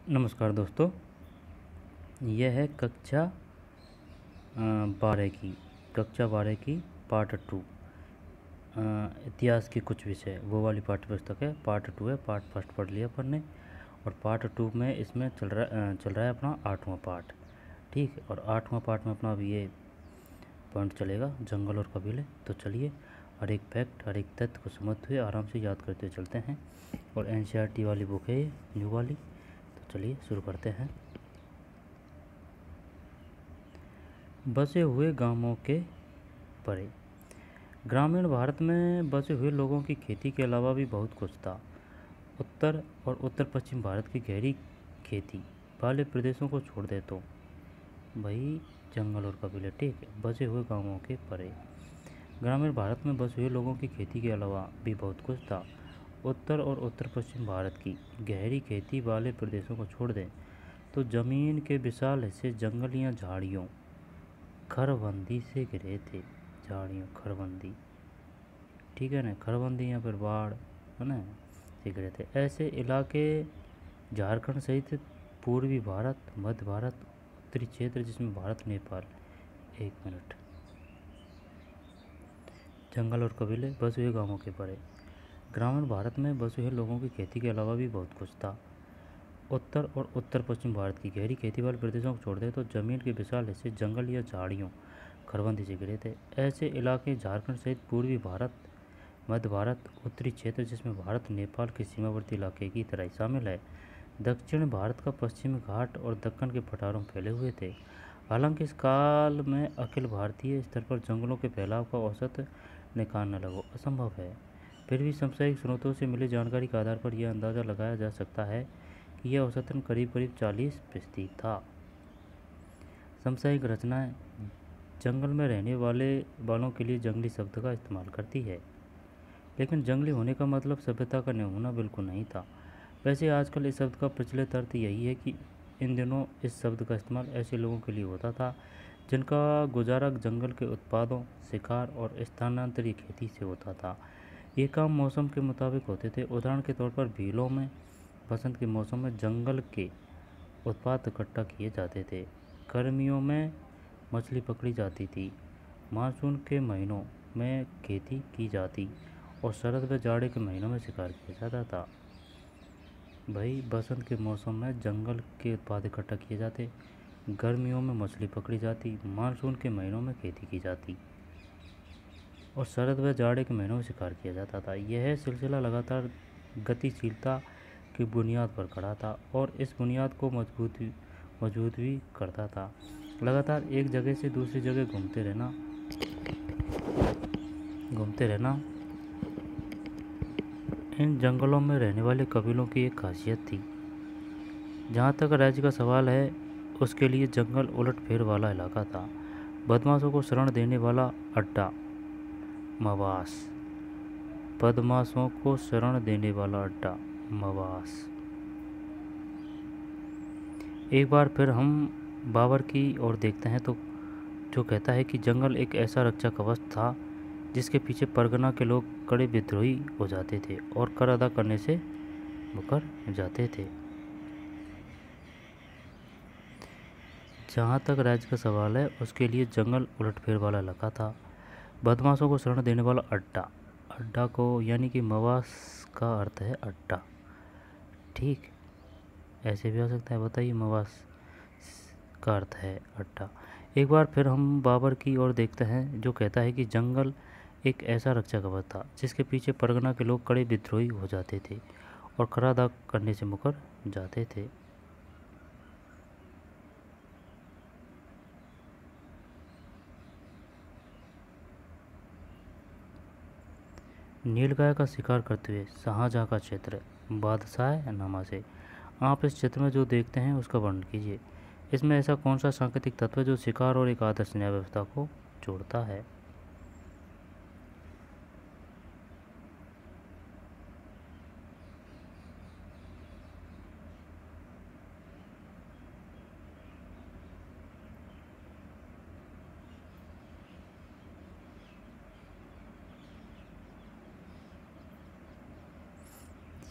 नमस्कार दोस्तों। यह है कक्षा 12 की पार्ट 2। इतिहास के कुछ विषय वो वाली पाठ्य पुस्तक है। पार्ट 2 है। पार्ट फर्स्ट पढ़ लिया अपन ने और पार्ट 2 में इसमें चल रहा है अपना 8वां पार्ट। ठीक है, और 8वां पार्ट में अपना अभी ये पॉइंट चलेगा, जंगल और कबीले। तो चलिए हर एक फैक्ट, हर एक तथ्य को समझते हुए आराम से याद करते हुए चलते हैं। और एनसीईआरटी वाली बुक है ये, न्यू वाली। तो चलिए शुरू करते हैं। बसे हुए गांवों के परे। ग्रामीण भारत में बसे हुए लोगों की खेती के अलावा भी बहुत कुछ था। उत्तर और उत्तर पश्चिम भारत की गहरी खेती वाले प्रदेशों को छोड़ दे तो भाई जंगल और कबीले। ठीक है, बसे हुए गांवों के परे। ग्रामीण भारत में बसे हुए लोगों की खेती के अलावा भी बहुत कुछ था। उत्तर और उत्तर पश्चिम भारत की गहरी खेती वाले प्रदेशों को छोड़ दें तो ज़मीन के विशाल हिस्से जंगल या झाड़ियों खरबंदी से घिरे थे। झाड़ियों खरबंदी, ठीक है ना, खरबंदी या फिर बाढ़, है ना, से घिरे थे। ऐसे इलाके झारखंड सहित पूर्वी भारत, मध्य भारत, उत्तरी क्षेत्र जिसमें भारत नेपाल। एक मिनट। जंगल और कबीले, बसे हुए गांवों के परे। ग्रामीण भारत में बसे हुए लोगों की खेती के अलावा भी बहुत कुछ था। उत्तर और उत्तर पश्चिम भारत की गहरी खेती वाले प्रदेशों को छोड़ दे तो जमीन के विशाल हिस्से जंगल या झाड़ियों खरबंदी से घिरे थे। ऐसे इलाके झारखंड सहित पूर्वी भारत, मध्य भारत, उत्तरी क्षेत्र जिसमें भारत नेपाल के सीमावर्ती इलाके की तराई शामिल है। दक्षिण भारत का पश्चिमी घाट और दक्कन के पठारों में फैले हुए थे। हालांकि इस काल में अखिल भारतीय स्तर पर जंगलों के फैलाव का औसत निकालना लगभग असंभव है। फिर भी सांसारिक स्रोतों से मिली जानकारी के आधार पर यह अंदाज़ा लगाया जा सकता है कि यह औसतन करीब करीब 40% था। सांसारिक रचनाएं जंगल में रहने वालों के लिए जंगली शब्द का इस्तेमाल करती है, लेकिन जंगली होने का मतलब सभ्यता का नहीं होना बिल्कुल नहीं था। वैसे आजकल इस शब्द का प्रचलित अर्थ यही है कि इन दिनों इस शब्द का इस्तेमाल ऐसे लोगों के लिए होता था जिनका गुजारा जंगल के उत्पादों, शिकार और स्थानांतरित खेती से होता था। ये काम मौसम के मुताबिक होते थे। उदाहरण के तौर पर भीलों में बसंत के मौसम में जंगल के उत्पाद इकट्ठा किए जाते थे। गर्मियों में मछली पकड़ी जाती थी। मानसून के महीनों में खेती की जाती और शरद व जाड़े के महीनों में शिकार किया जाता था। भाई बसंत के मौसम में जंगल के उत्पाद इकट्ठा किए जाते, गर्मियों में मछली पकड़ी जाती, मानसून के महीनों में खेती की जाती और शरद व जाड़े के महीनों में शिकार किया जाता था। यह सिलसिला लगातार गतिशीलता की बुनियाद पर खड़ा था और इस बुनियाद को मजबूत भी करता था। लगातार एक जगह से दूसरी जगह घूमते रहना इन जंगलों में रहने वाले कबीलों की एक खासियत थी। जहाँ तक राज्य का सवाल है, उसके लिए जंगल उलटफेर वाला इलाका था। बदमाशों को शरण देने वाला अड्डा, मवास। बदमाशों को शरण देने वाला अड्डा, मवास। एक बार फिर हम बाबर की ओर देखते हैं तो जो कहता है कि जंगल एक ऐसा रक्षा कवच था जिसके पीछे परगना के लोग कड़े विद्रोही हो जाते थे और कर अदा करने से मुकर जाते थे। जहाँ तक राज्य का सवाल है, उसके लिए जंगल उलटफेर वाला इलाका था। बदमाशों को शरण देने वाला अड्डा, अड्डा को यानी कि मवास का अर्थ है अड्डा। ठीक, ऐसे भी आ सकता है। बताइए, मवास का अर्थ है अड्डा। एक बार फिर हम बाबर की ओर देखते हैं जो कहता है कि जंगल एक ऐसा रक्षा कवच था जिसके पीछे परगना के लोग कड़े विद्रोही हो जाते थे और कर अदा करने से मुकर जाते थे। नीलगाय का शिकार करते हुए शाहजहाँ का क्षेत्र, बादशाह नामा से। आप इस चित्र में जो देखते हैं उसका वर्णन कीजिए। इसमें ऐसा कौन सा सांकेतिक तत्व है जो शिकार और एक आदर्श न्याय व्यवस्था को जोड़ता है?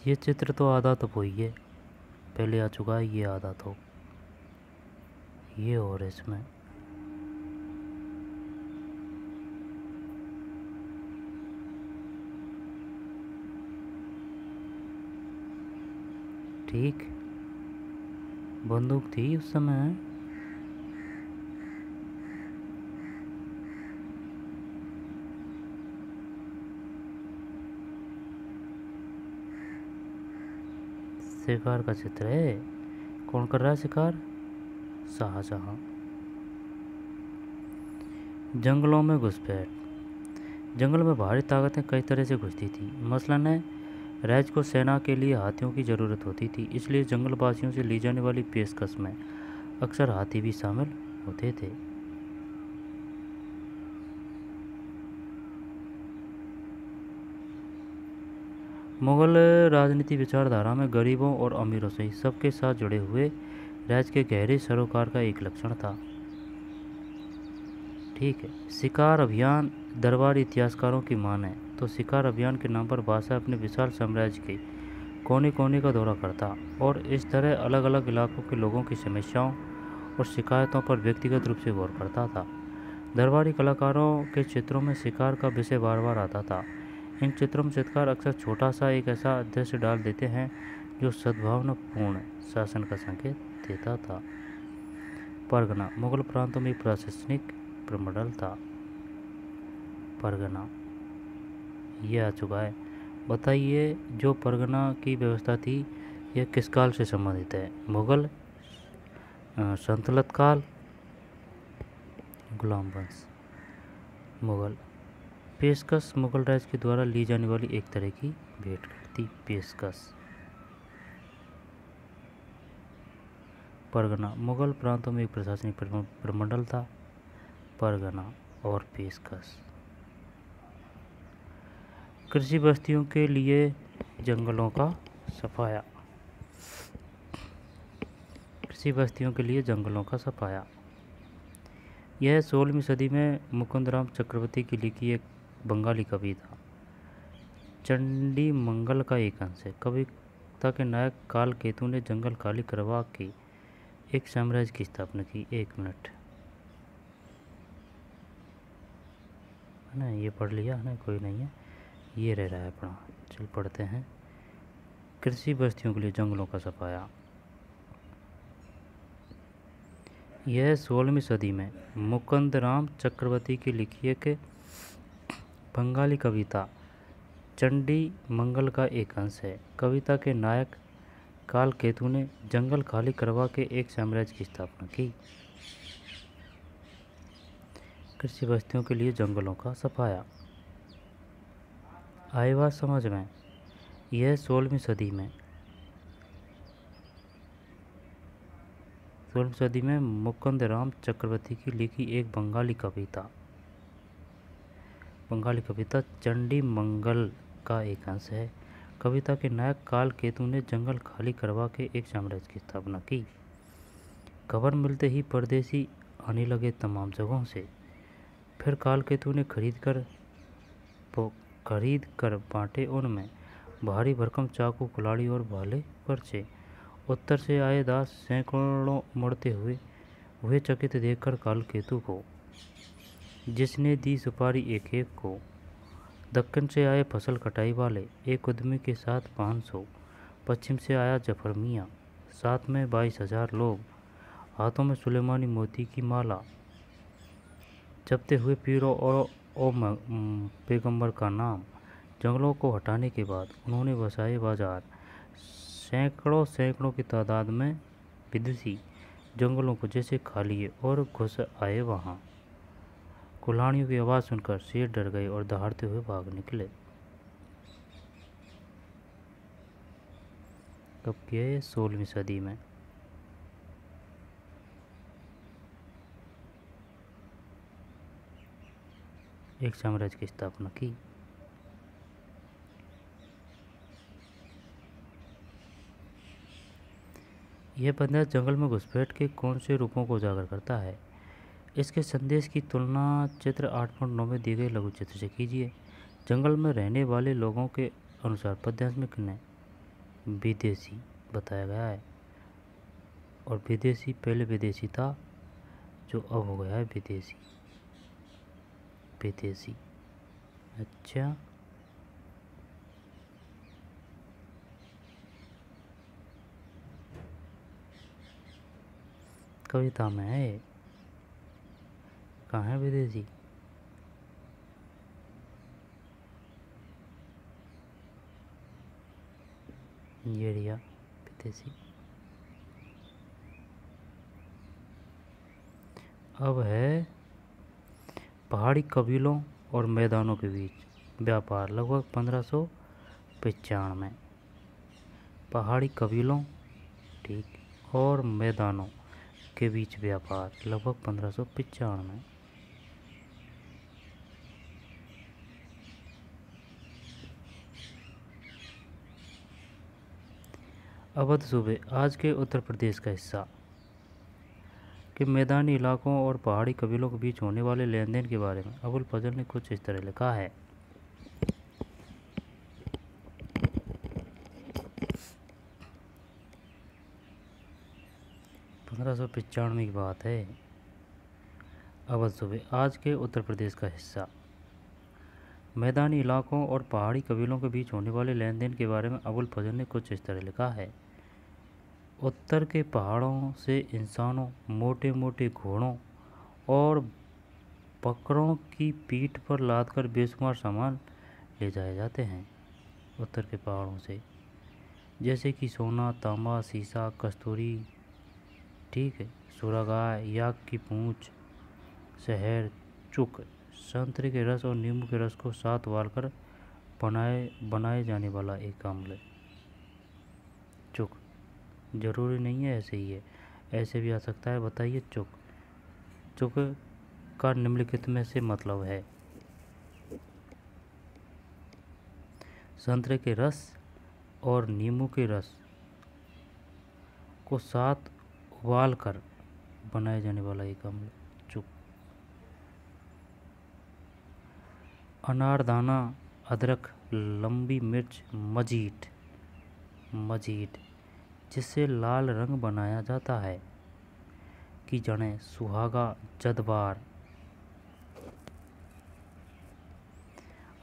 ये चित्र तो आधा तो वही है। पहले आ चुका है ये आधा, तो ये और इसमें ठीक बंदूक थी उस समय। शिकार का चित्र है। कौन कर रहा है शिकार? शाहजहां। जंगलों में घुसपैठ। जंगल में भारी ताकतें कई तरह से घुसती थी। मसलन है, राज्य को सेना के लिए हाथियों की ज़रूरत होती थी, इसलिए जंगलवासियों से ली जाने वाली पेशकश में अक्सर हाथी भी शामिल होते थे। मुगल राजनीति विचारधारा में गरीबों और अमीरों से सबके साथ जुड़े हुए राज्य के गहरे सरोकार का एक लक्षण था। ठीक है। शिकार अभियान। दरबारी इतिहासकारों की माने तो शिकार अभियान के नाम पर बादशाह अपने विशाल साम्राज्य के कोने कोने का दौरा करता और इस तरह अलग अलग इलाकों के लोगों की समस्याओं और शिकायतों पर व्यक्तिगत रूप से गौर करता था। दरबारी कलाकारों के चित्रों में शिकार का विषय बार बार आता था। इन चित्रों में चित्रकार अक्सर छोटा सा एक ऐसा दृश्य डाल देते हैं जो सद्भावनापूर्ण शासन का संकेत देता था। परगना। मुगल प्रांतों में प्रशासनिक प्रमंडल था। परगना ये आ चुका है। बताइए, जो परगना की व्यवस्था थी यह किस काल से संबंधित है? मुगल, सल्तनत काल, गुलाम वंश। मुगल। पेशकश। मुगल राज्य के द्वारा ली जाने वाली एक तरह की भेंट थी पेशकश। परगना। मुगल प्रांतों में एक प्रशासनिक प्रमंडल था। परगना और पेशकश। कृषि बस्तियों के लिए जंगलों का सफाया। कृषि बस्तियों के लिए जंगलों का सफाया। यह 16वीं सदी में मुकुंदराम चक्रवर्ती की लिखी एक बंगाली कविता चंडी मंगल का एक अंश है। कविता के नायक काल केतु ने जंगल खाली करवा के एक साम्राज्य की स्थापना की। 1 मिनट है ना, ये पढ़ लिया है ना, कोई नहीं है, ये रह रहा है अपना। चल पढ़ते हैं। कृषि बस्तियों के लिए जंगलों का सफाया। यह 16वीं सदी में मुकुंदराम चक्रवर्ती की लिखी एक बंगाली कविता चंडी मंगल का एक अंश है। कविता के नायक काल केतु ने जंगल खाली करवा के एक साम्राज्य की स्थापना की। कृषि बस्तियों के लिए जंगलों का सफाया। आई बात समझ में? यह 16वीं सदी में मुकुंदराम चक्रवर्ती की लिखी एक बंगाली कविता चंडी मंगल का एक अंश है। कविता के नायक काल केतु ने जंगल खाली करवा के एक साम्राज्य की स्थापना की। खबर मिलते ही परदेसी आने लगे तमाम जगहों से। फिर काल केतु ने खरीद कर बांटे। उनमें भारी भरकम चाकू, कुल्हाड़ी और भाले पर्चे। उत्तर से आए दास सैकड़ों मुड़ते हुए चकित देखकर काल केतु को, जिसने दी सुपारी एक एक को। दक्कन से आए फसल कटाई वाले एक उद्यमी के साथ 500। पश्चिम से आया जफर मियाँ, साथ में 22,000 लोग, हाथों में सुलेमानी मोती की माला जपते हुए पीरों और पैगंबर का नाम। जंगलों को हटाने के बाद उन्होंने बसाए बाजार। सैकड़ों की तादाद में विदेशी जंगलों को जैसे खा लिए और घुस आए वहाँ। कुल्हाड़ियों की आवाज़ सुनकर शेर डर गए और दहाड़ते हुए भाग निकले। कब किया ये? 16वीं सदी में। एक साम्राज्य की स्थापना की। यह बंदर जंगल में घुसपैठ के कौन से रूपों को उजागर करता है? इसके संदेश की तुलना चित्र 8.9 में दिए गए लघु चित्र से कीजिए। जंगल में रहने वाले लोगों के अनुसार पद्यांश में किन्हें विदेशी बताया गया है? और विदेशी पहले विदेशी था, जो अब हो गया है विदेशी। विदेशी। अच्छा, कविता में है, कहाँ है विदेशी? ये रिया विदेशी। अब है पहाड़ी कबीलों और मैदानों के बीच व्यापार लगभग 1595। पहाड़ी कबीलों, ठीक, और मैदानों के बीच व्यापार लगभग 1595। अवध सूबे आज के उत्तर प्रदेश का हिस्सा के मैदानी इलाकों और पहाड़ी कबीलों के बीच होने वाले लेन देन के बारे में अबुल फजल ने कुछ इस तरह लिखा है। 1595 की बात है। अवध सूबे आज के उत्तर प्रदेश का हिस्सा मैदानी इलाकों और पहाड़ी कबीलों के बीच होने वाले लेन देन के बारे में अबुल फजल ने कुछ इस तरह लिखा है। उत्तर के पहाड़ों से इंसानों, मोटे मोटे घोड़ों और बकरों की पीठ पर लादकर बेशुमार सामान ले जाए जाते हैं। उत्तर के पहाड़ों से, जैसे कि सोना, तांबा, सीसा, कस्तूरी, ठीक है, सुरागाय, याक की पूंछ, शहर, चुक, संतरे के रस और नींबू के रस को साथ उबालकर बनाए जाने वाला एक अम्ल। चुक जरूरी नहीं है ऐसे ही है, ऐसे भी आ सकता है। बताइए चुक। चुक का निम्नलिखित में से मतलब है संतरे के रस और नींबू के रस को साथ उबाल कर बनाए जाने वाला एक अम्ल। चुक। अनारदाना, अदरक, लंबी मिर्च, मजीठ, मजीठ जिससे लाल रंग बनाया जाता है की जड़ें, सुहागा, जदबार,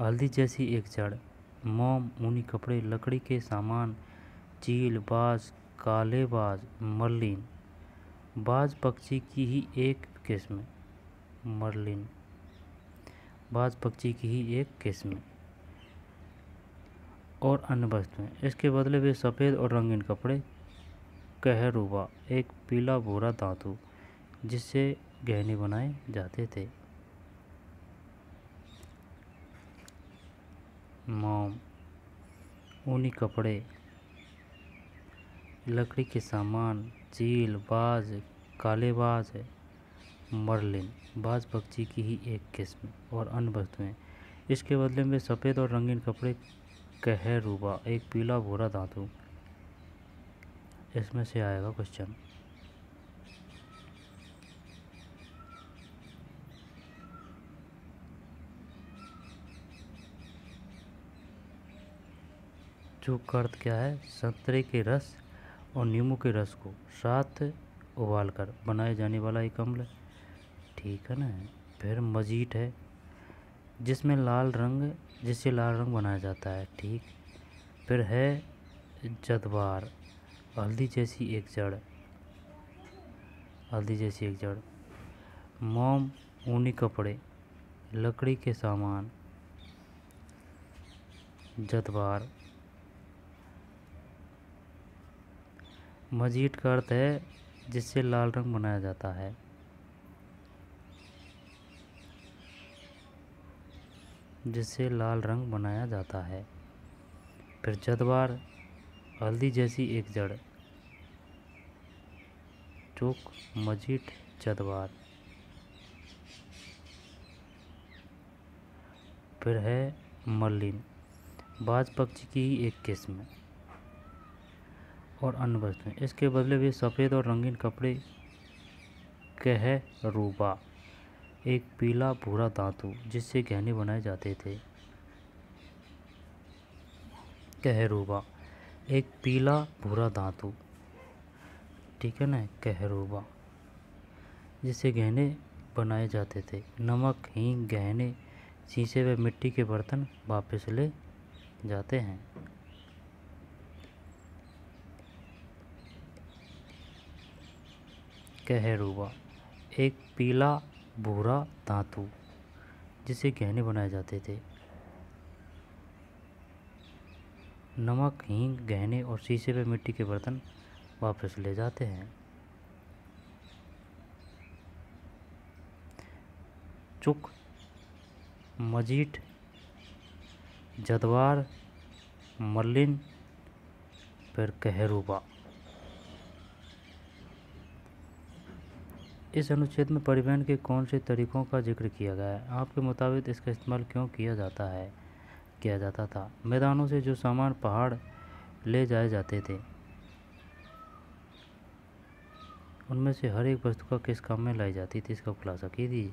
हल्दी जैसी एक जड़, मोम, ऊनी कपड़े, लकड़ी के सामान, चील, बाज, काले बाज, मरलिन, बाज पक्षी की ही एक किस्म, मरलिन, बाज पक्षी की ही एक किस्म, और अन्य वस्तुएं। इसके बदले वे सफ़ेद और रंगीन कपड़े, कहरुबा, एक पीला भूरा धातु जिससे गहने बनाए जाते थे, मोम, ऊनी कपड़े, लकड़ी के सामान, चील, बाज, काले बाज, मरलिन, बाज पक्षी की ही एक किस्म, और अन्य वस्तुएं। इसके बदले में सफ़ेद और रंगीन कपड़े, कहरुबा, एक पीला भूरा धातु। इसमें से आएगा क्वेश्चन। चूक का अर्थ क्या है? संतरे के रस और नींबू के रस को साथ उबालकर बनाए जाने वाला एक अम्ल, ठीक है ना। फिर मजीठ है जिससे लाल रंग बनाया जाता है, ठीक। फिर है जदबार, हल्दी जैसी एक जड़, हल्दी जैसी एक जड़, मोम, ऊनी कपड़े, लकड़ी के सामान, जदबार। मजीठ का अर्थ है जिससे लाल रंग बनाया जाता है, जिससे लाल रंग बनाया जाता है। फिर जदबार, हल्दी जैसी एक जड़, चूक, मजीठ, जदबार। फिर है मरलिन, बाज पक्षी की ही एक किस्म, और अन्य वस्तुएं। इसके बदले वे सफ़ेद और रंगीन कपड़े, कहरुबा, एक पीला भूरा धातु जिससे गहने बनाए जाते थे, कहरुबा, एक पीला भूरा धातु ठीक है ना, कहरुबा, जिससे गहने बनाए जाते थे। नमक, हींग, गहने, शीशे व मिट्टी के बर्तन वापस ले जाते हैं। कहरुबा, एक पीला भूरा धातु जिससे गहने बनाए जाते थे। नमक, हींग, गहने और शीशे व मिट्टी के बर्तन वापस ले जाते हैं। चुक, मजीठ, जदवार, मर्लिन, फिर कहरुबा। इस अनुच्छेद में परिवहन के कौन से तरीकों का जिक्र किया गया है? आपके मुताबिक इसका इस्तेमाल क्यों किया जाता था? मैदानों से जो सामान पहाड़ ले जाए जाते थे, उनमें से हर एक वस्तु का किस काम में लाई जाती थी? इसका खुलासा कीजिए।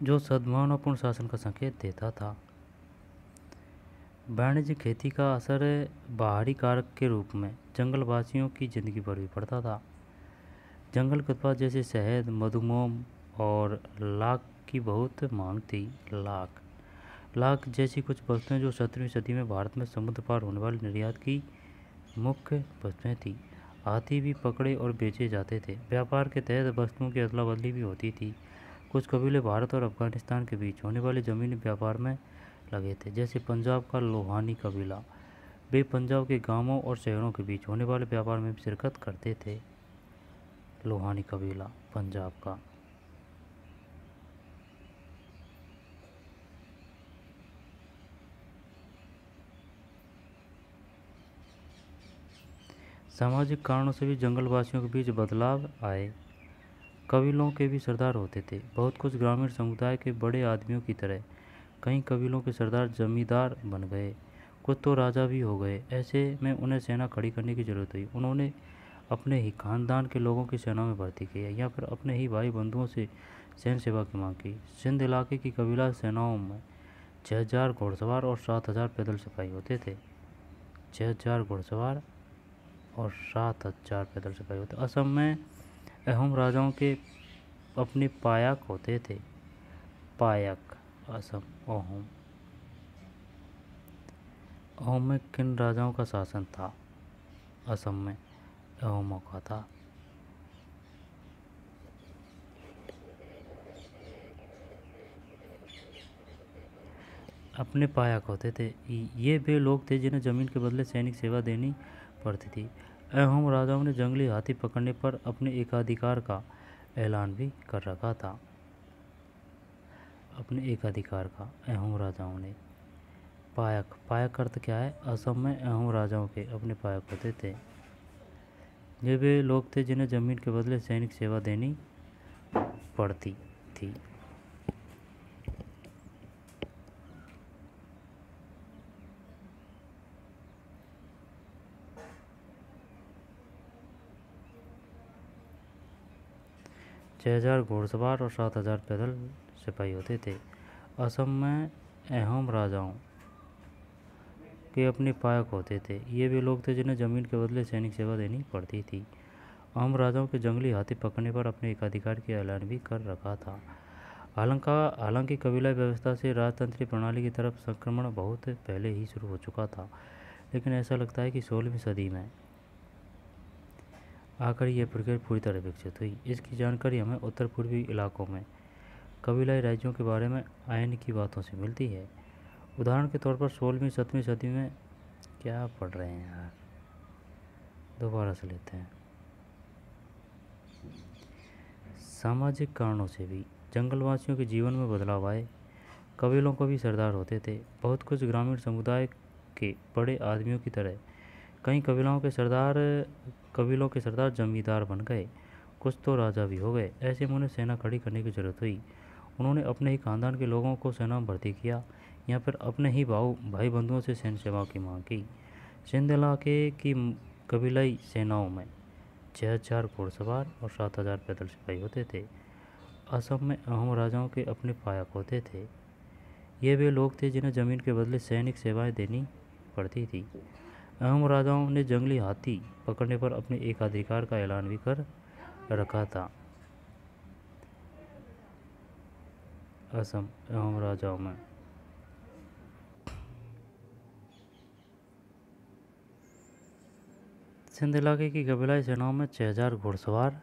जो सद्भावनापूर्ण शासन का संकेत देता था। वाणिज्य खेती का असर बाहरी कारक के रूप में जंगलवासियों की जिंदगी पर भी पड़ता था। जंगल के उत्पाद जैसे शहद, मधुमोम और लाख की बहुत मांग थी। लाख जैसी कुछ वस्तुएं जो 17वीं सदी में भारत में समुद्र पार होने वाले निर्यात की मुख्य वस्तुएं थी। हाथी भी पकड़े और बेचे जाते थे। व्यापार के तहत वस्तुओं की अदला बदली भी होती थी। कुछ कबीले भारत और अफगानिस्तान के बीच होने वाले ज़मीनी व्यापार में लगे थे, जैसे पंजाब का लोहानी कबीला। वे पंजाब के गांवों और शहरों के बीच होने वाले व्यापार में भी शिरकत करते थे। लोहानी कबीला पंजाब का। सामाजिक कारणों से भी जंगलवासियों के बीच बदलाव आए। कबीलों के भी सरदार होते थे। बहुत कुछ ग्रामीण समुदाय के बड़े आदमियों की तरह कई कबीलों के सरदार जमींदार बन गए, कुछ तो राजा भी हो गए। ऐसे में उन्हें सेना खड़ी करने की जरूरत हुई। उन्होंने अपने ही खानदान के लोगों की सेना में भर्ती किया या फिर अपने ही भाई बंधुओं से सैन्य सेवा की मांग की। सिंध इलाके की कबीला सेनाओं में 6000 घुड़सवार और 7000 पैदल सिपाही होते थे। 6000 घुड़सवार और 7000 पैदल सिपाही होते। असम में अहोम राजाओं के अपने पायक होते थे। पायक, असम, अहोम में किन राजाओं का शासन था? असम में अहोमों का था। अपने पायक होते थे। ये वे लोग थे जिन्हें जमीन के बदले सैनिक सेवा देनी पड़ती थी। अहोम राजाओं ने जंगली हाथी पकड़ने पर अपने एकाधिकार का ऐलान भी कर रखा था। अपने एकाधिकार का अहोम राजाओं ने। पायक अर्थ क्या है? असम में अहोम राजाओं के अपने पायक होते थे। ये वे लोग थे जिन्हें जमीन के बदले सैनिक सेवा देनी पड़ती थी। छः 6000 घुड़सवार और 7000 पैदल सिपाही होते थे। असम में अहोम राजाओं के अपने पायक होते थे। ये वे लोग थे जिन्हें जमीन के बदले सैनिक सेवा देनी पड़ती थी। अहोम राजाओं के जंगली हाथी पकड़ने पर अपने एकाधिकार की ऐलान भी कर रखा था। हालांकि कबीला व्यवस्था से राजतंत्रीय प्रणाली की तरफ संक्रमण बहुत पहले ही शुरू हो चुका था, लेकिन ऐसा लगता है कि 16वीं सदी में आकर यह प्रक्रिया पूरी तरह विकसित हुई। इसकी जानकारी हमें उत्तर पूर्वी इलाकों में कबीलाई राज्यों के बारे में आयन की बातों से मिलती है। उदाहरण के तौर पर 16वीं 17वीं सदी में क्या पढ़ रहे हैं यार, दोबारा से लेते हैं। सामाजिक कारणों से भी जंगलवासियों के जीवन में बदलाव आए। कबीलों को भी सरदार होते थे। बहुत कुछ ग्रामीण समुदाय के बड़े आदमियों की तरह कई कबीलों के सरदार जमींदार बन गए, कुछ तो राजा भी हो गए। ऐसे में उन्हें सेना खड़ी करने की जरूरत हुई। उन्होंने अपने ही खानदान के लोगों को सेना में भर्ती किया या फिर अपने ही भाई बंधुओं से सैन्य सेवा की मांग की। सिंध इलाके की कबीलाई सेनाओं में 6,000 घुड़सवार और 7,000 पैदल सिपाही होते थे। असम में अहोम राजाओं के अपने पायक होते थे। ये वे लोग थे जिन्हें ज़मीन के बदले सैनिक सेवाएं देनी पड़ती थी। अहोम राजाओं ने जंगली हाथी पकड़ने पर अपने एकाधिकार का ऐलान भी कर रखा था। असम अहोम राजाओं में सिंध इलाके की कबीलाई सेनाओं में 6,000 घुड़सवार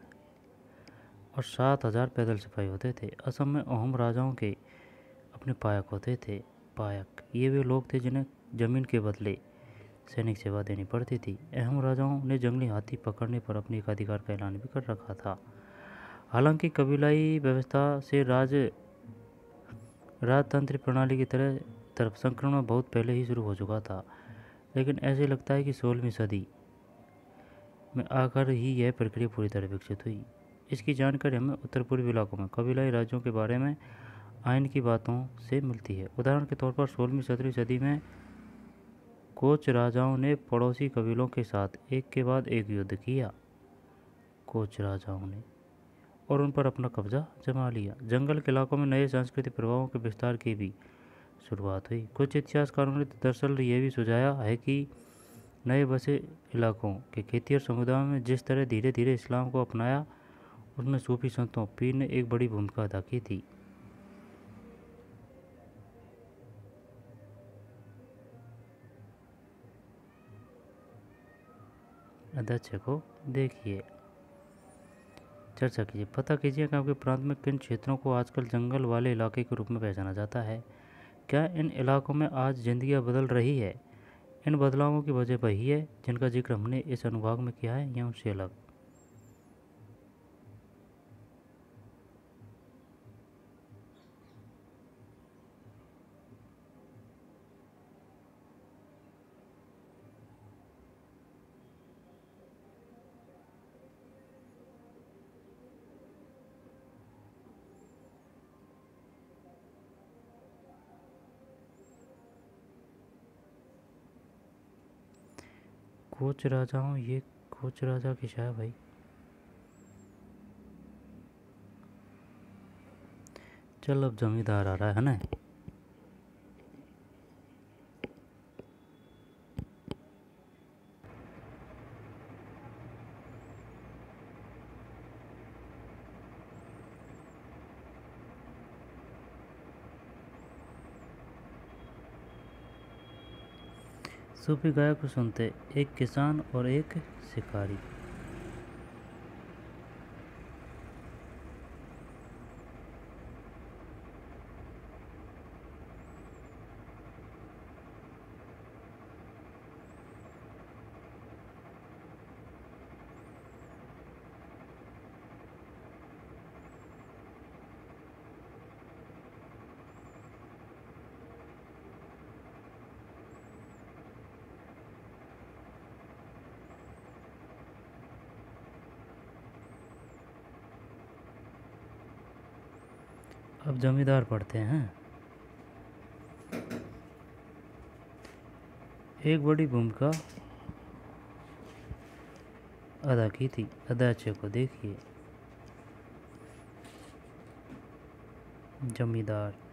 और 7,000 पैदल सिपाही होते थे। असम में अहोम राजाओं के अपने पायक होते थे। पायक ये वे लोग थे जिन्हें जमीन के बदले सैनिक सेवा देनी पड़ती थी। अहोम राजाओं ने जंगली हाथी पकड़ने पर अपने एकाधिकार का ऐलान भी कर रखा था। हालांकि कबीलाई व्यवस्था से राजतंत्र प्रणाली की तरफ संक्रमण बहुत पहले ही शुरू हो चुका था, लेकिन ऐसे लगता है कि 16वीं सदी में आकर ही यह प्रक्रिया पूरी तरह विकसित हुई। इसकी जानकारी हमें उत्तर पूर्वी इलाकों में कबीलाई राज्यों के बारे में आइन की बातों से मिलती है। उदाहरण के तौर पर 16वीं-17वीं सदी में कोच राजाओं ने पड़ोसी कबीलों के साथ एक के बाद एक युद्ध किया। कोच राजाओं ने और उन पर अपना कब्जा जमा लिया। जंगल के इलाकों में नए सांस्कृतिक प्रभावों के विस्तार की भी शुरुआत हुई। कुछ इतिहासकारों ने दरअसल ये भी सुझाया है कि नए बसे इलाकों के खेतिहर समुदायों में जिस तरह धीरे धीरे इस्लाम को अपनाया, उसमें सूफी संतों पीर ने एक बड़ी भूमिका अदा की थी। अध्यक्ष को देखिए, चर्चा कीजिए, पता कीजिए कि आपके प्रांत में किन क्षेत्रों को आजकल जंगल वाले इलाके के रूप में पहचाना जाता है। क्या इन इलाकों में आज जिंदगी बदल रही है? इन बदलावों की वजह वही है जिनका जिक्र हमने इस अनुभाग में किया है या उनसे अलग? कोच राजाओं, ये कोच राजा किसा है भाई? चल अब जमींदार आ रहा है ना। सूफी गायक को सुनते, एक किसान और एक शिकारी। अब जमींदार पढ़ते हैं। एक बड़ी भूमिका अदा की थी। अध्यक्ष को देखिए, जमींदार।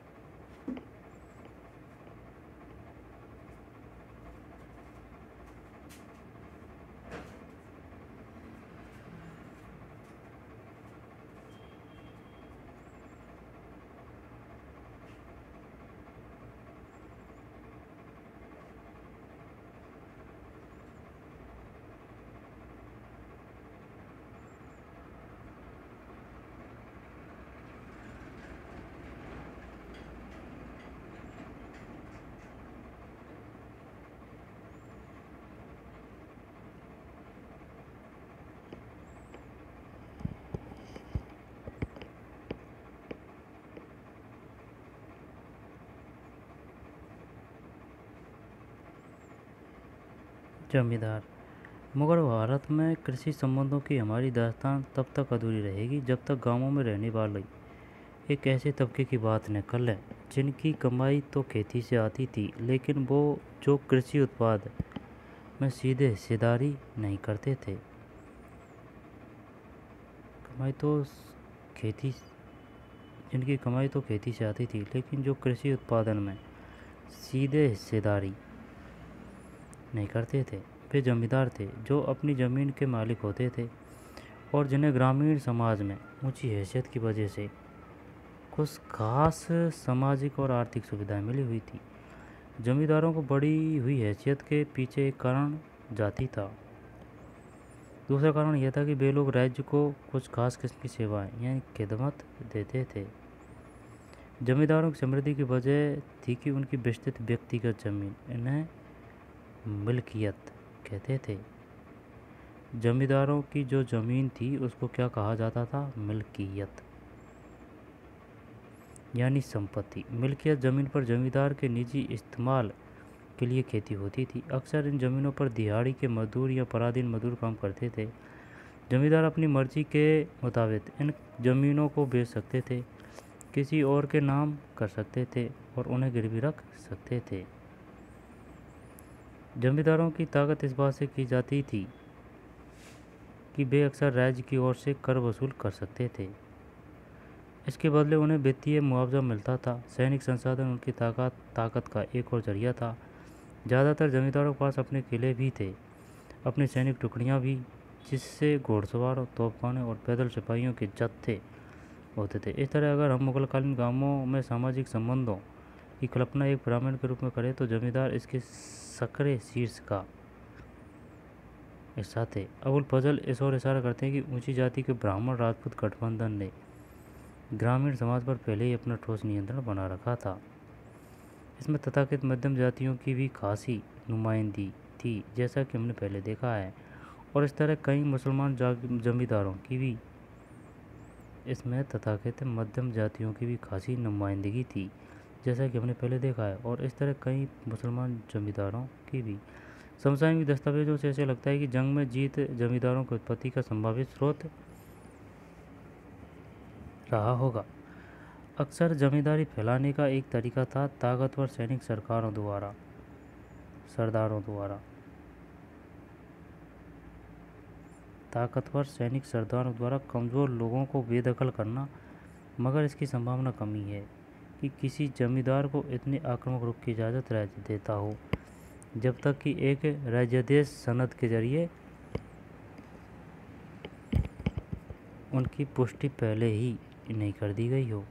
जमींदार मगर भारत में कृषि संबंधों की हमारी दास्तान तब तक अधूरी रहेगी जब तक गांवों में रहने वाले एक ऐसे तबके की बात न कर लें जिनकी कमाई तो खेती से आती थी, लेकिन वो जो कृषि उत्पाद में सीधे हिस्सेदारी नहीं करते थे। कमाई तो खेती जिनकी कमाई तो खेती से आती थी, लेकिन जो कृषि उत्पादन में सीधे हिस्सेदारी नहीं करते थे। वे जमींदार थे जो अपनी ज़मीन के मालिक होते थे और जिन्हें ग्रामीण समाज में ऊंची हैसियत की वजह से कुछ खास सामाजिक और आर्थिक सुविधाएं मिली हुई थी। जमींदारों को बढ़ी हुई हैसियत के पीछे एक कारण जाति था। दूसरा कारण यह था कि वे लोग राज्य को कुछ खास किस्म की सेवाएं यानी खिदमत देते थे। जमींदारों की समृद्धि की वजह थी कि उनकी विस्तृत व्यक्तिगत जमीन, इन्हें मिल्कियत कहते थे। जमींदारों की जो ज़मीन थी उसको क्या कहा जाता था? मिल्कियत यानी संपत्ति। मिल्कियत ज़मीन पर जमींदार के निजी इस्तेमाल के लिए खेती होती थी। अक्सर इन ज़मीनों पर दिहाड़ी के मजदूर या पराधीन मजदूर काम करते थे। जमींदार अपनी मर्जी के मुताबिक इन ज़मीनों को बेच सकते थे, किसी और के नाम कर सकते थे और उन्हें गिरवी रख सकते थे। जमींदारों की ताकत इस बात से की जाती थी कि वे अक्सर राज्य की ओर से कर वसूल कर सकते थे। इसके बदले उन्हें वित्तीय मुआवजा मिलता था। सैनिक संसाधन उनकी ताकत का एक और जरिया था। ज़्यादातर जमींदारों के पास अपने किले भी थे, अपनी सैनिक टुकड़ियाँ भी, जिससे घोड़सवार, तोपखाने और पैदल सिपाहियों के जत्थे होते थे। इस तरह अगर हम मुगलकालीन गांवों में सामाजिक संबंधों की कल्पना एक ब्राह्मण के रूप में करें तो जमींदार इसके सक्रिय शीर्ष का हिस्सा थे। अबुल फजल इस ओर इशारा करते हैं कि ऊंची जाति के ब्राह्मण राजपूत गठबंधन ने ग्रामीण समाज पर पहले ही अपना ठोस नियंत्रण बना रखा था। इसमें तथाकथित मध्यम जातियों की भी खासी नुमाइंदगी थी, जैसा कि हमने पहले देखा है, और इस तरह कई मुसलमान जमींदारों की भी इसमें तथाकथित मध्यम जातियों की भी खासी नुमाइंदगी थी, जैसा कि हमने पहले देखा है, और इस तरह कई मुसलमान जमींदारों की भी। समसामयिक दस्तावेजों से ऐसे लगता है कि जंग में जीत जमींदारों की उत्पत्ति का संभावित स्रोत रहा होगा। अक्सर जमींदारी फैलाने का एक तरीका था ताकतवर सैनिक सरदारों द्वारा कमज़ोर लोगों को बेदखल करना। मगर इसकी संभावना कम ही है कि किसी जमींदार को इतने आक्रामक रुख की इजाज़त राज्य देता हो, जब तक कि एक राज्यादेश सनद के जरिए उनकी पुष्टि पहले ही नहीं कर दी गई हो।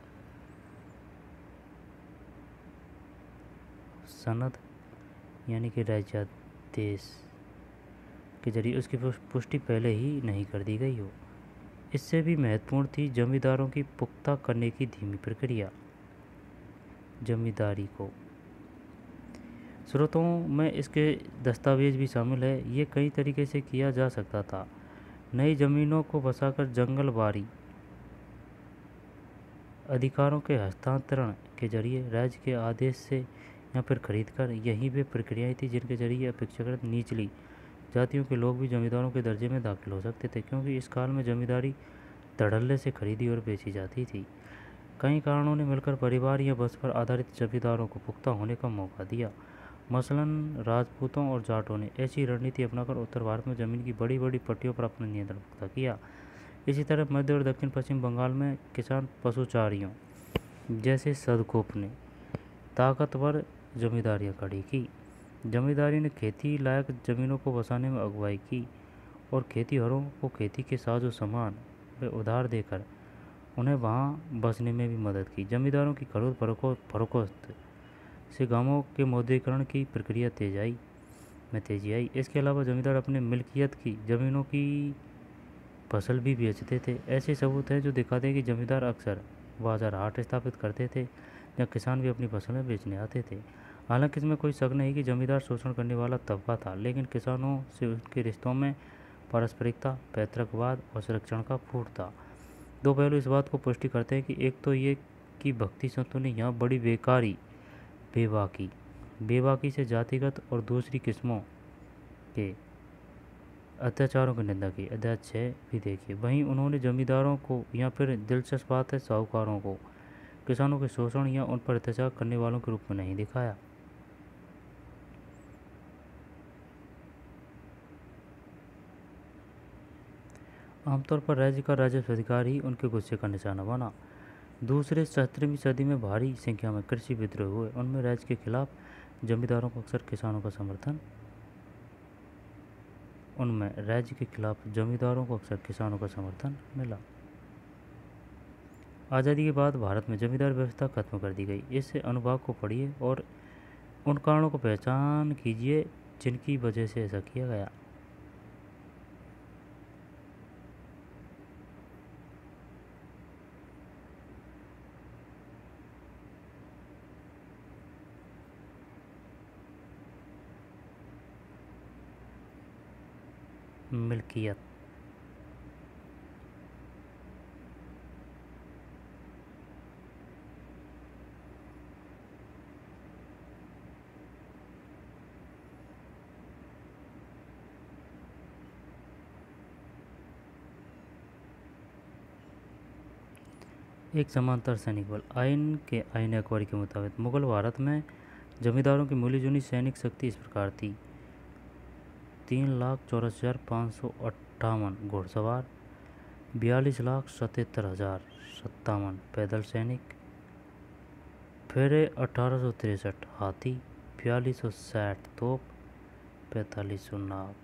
सनद यानी कि राज्यादेश के जरिए उसकी पुष्टि पहले ही नहीं कर दी गई हो। इससे भी महत्वपूर्ण थी जमींदारों की पुख्ता करने की धीमी प्रक्रिया। जमींदारी को स्रोतों में इसके दस्तावेज भी शामिल है। ये कई तरीके से किया जा सकता था। नई ज़मीनों को बसाकर जंगलबारी अधिकारों के हस्तांतरण के जरिए राज्य के आदेश से या फिर खरीदकर, यही वे प्रक्रियाएं थी जिनके जरिए अपेक्षाकृत निचली जातियों के लोग भी जमींदारों के दर्जे में दाखिल हो सकते थे, क्योंकि इस काल में जमींदारी धड़ल्ले से खरीदी और बेची जाती थी। कई कारणों ने मिलकर परिवार या वंश पर आधारित जमींदारों को पुख्ता होने का मौका दिया। मसलन राजपूतों और जाटों ने ऐसी रणनीति अपनाकर उत्तर भारत में जमीन की बड़ी बड़ी पट्टियों पर अपना नियंत्रण पुख्ता किया। इसी तरह मध्य और दक्षिण पश्चिम बंगाल में किसान पशुचारियों जैसे सदकोप ने ताकतवर जमींदारियाँ खड़ी की। जमींदारी ने खेती लायक ज़मीनों को बसाने में अगुवाई की और खेतीहरों को खेती के साजो सामान वे उधार देकर उन्हें वहाँ बसने में भी मदद की। जमींदारों की खरीद फरोख्त से गांवों के मौद्रीकरण की प्रक्रिया तेजी आई। इसके अलावा जमींदार अपने मिल्कियत की ज़मीनों की फसल भी बेचते थे। ऐसे सबूत हैं जो दिखाते हैं कि जमींदार अक्सर बाजार हाट स्थापित करते थे या किसान भी अपनी फसलें बेचने आते थे। हालांकि इसमें कोई शक नहीं कि जमींदार शोषण करने वाला तबका था, लेकिन किसानों से उनके रिश्तों में पारस्परिकता, पैतृकवाद और संरक्षण का फूट था। दो पहलू इस बात को पुष्टि करते हैं कि एक तो ये कि भक्ति संतों ने यहाँ बड़ी बेबाकी से जातिगत और दूसरी किस्मों के अत्याचारों की निंदा की। अध्याय 6 भी देखिए। वहीं उन्होंने जमींदारों को या फिर दिलचस्प बात है साहूकारों को किसानों के शोषण या उन पर अत्याचार करने वालों के रूप में नहीं दिखाया। आमतौर पर राज्य का राजस्व अधिकारी उनके गुस्से का निशाना बना। दूसरे 17वीं सदी में भारी संख्या में कृषि विद्रोह हुए। उनमें राज्य के खिलाफ जमींदारों को अक्सर किसानों का समर्थन उनमें राज्य के खिलाफ जमींदारों को अक्सर किसानों का समर्थन मिला। आज़ादी के बाद भारत में जमींदार व्यवस्था खत्म कर दी गई। इस अनुभाग को पढ़िए और उन कारणों को पहचान कीजिए जिनकी वजह से ऐसा किया गया। मिल्कियत। एक समांतर सैनिक बल। आईन अकबरी के मुताबिक मुगल भारत में जमींदारों की मिली जुली सैनिक शक्ति इस प्रकार थी: 3,64,558 घुड़सवार, 42,77,057 पैदल सैनिक, फिर 1863 हाथी, 4260 तोप, 4500 नाव।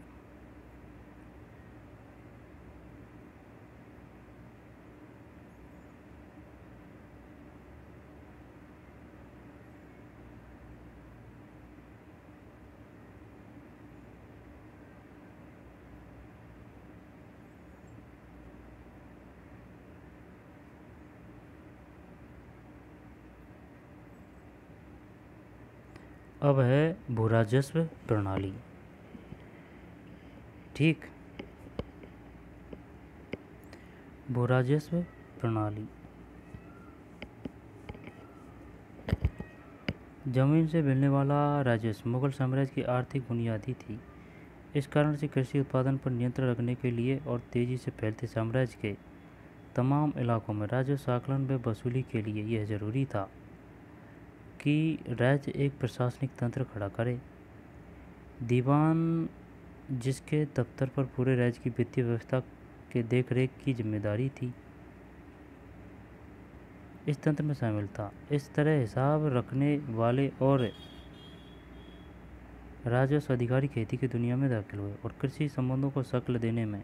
अब है भूराजस्व प्रणाली। ठीक, भूराजस्व प्रणाली जमीन से मिलने वाला राजस्व मुगल साम्राज्य की आर्थिक बुनियादी थी। इस कारण से कृषि उत्पादन पर नियंत्रण रखने के लिए और तेजी से फैलते साम्राज्य के तमाम इलाकों में राजस्व आकलन व वसूली के लिए यह जरूरी था कि राज्य एक प्रशासनिक तंत्र खड़ा करे। दीवान, जिसके दफ्तर पर पूरे राज्य की वित्तीय व्यवस्था के देखरेख की जिम्मेदारी थी, इस तंत्र में शामिल था। इस तरह हिसाब रखने वाले और राजस्व अधिकारी खेती की दुनिया में दाखिल हुए और कृषि संबंधों को शक्ल देने में